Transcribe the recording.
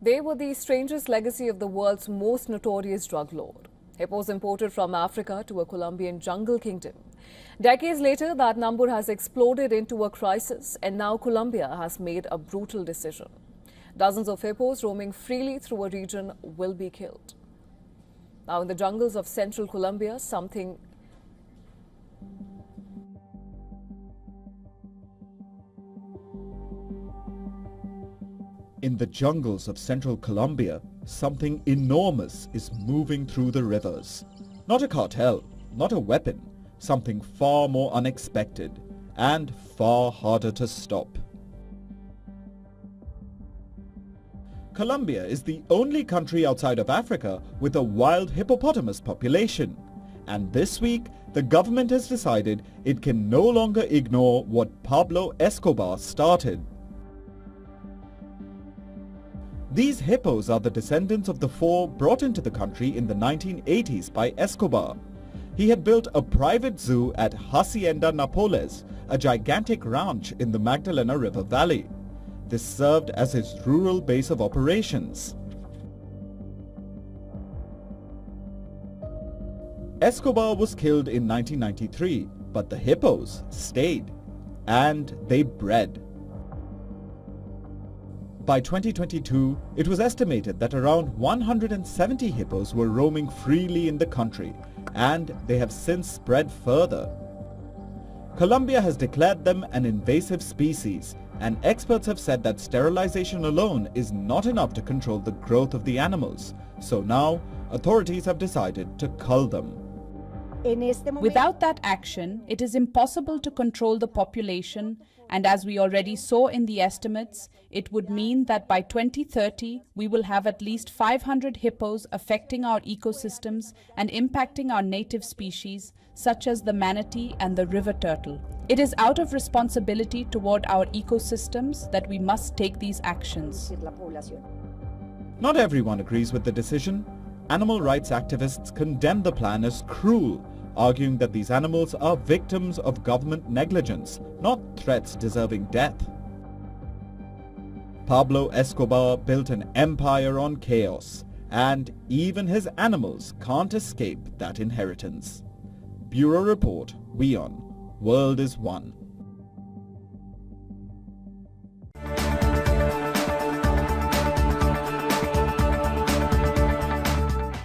They were the strangest legacy of the world's most notorious drug lord. Hippos imported from Africa to a Colombian jungle kingdom. Decades later, that number has exploded into a crisis, and now Colombia has made a brutal decision. Dozens of hippos roaming freely through a region will be killed. Now, in the jungles of central Colombia, In the jungles of central Colombia, something enormous is moving through the rivers. Not a cartel, not a weapon, something far more unexpected and far harder to stop. Colombia is the only country outside of Africa with a wild hippopotamus population. And this week, the government has decided it can no longer ignore what Pablo Escobar started. These hippos are the descendants of the four brought into the country in the 1980s by Escobar. He had built a private zoo at Hacienda Napoles, a gigantic ranch in the Magdalena River Valley. This served as his rural base of operations. Escobar was killed in 1993, but the hippos stayed, and they bred. By 2022, it was estimated that around 170 hippos were roaming freely in the country, and they have since spread further. Colombia has declared them an invasive species, and experts have said that sterilization alone is not enough to control the growth of the animals. So now, authorities have decided to cull them. Without that action, it is impossible to control the population, and as we already saw in the estimates, it would mean that by 2030, we will have at least 500 hippos affecting our ecosystems and impacting our native species, such as the manatee and the river turtle. It is out of responsibility toward our ecosystems that we must take these actions. Not everyone agrees with the decision. Animal rights activists condemn the plan as cruel, arguing that these animals are victims of government negligence, not threats deserving death. Pablo Escobar built an empire on chaos, and even his animals can't escape that inheritance. Bureau Report, WION, World is One.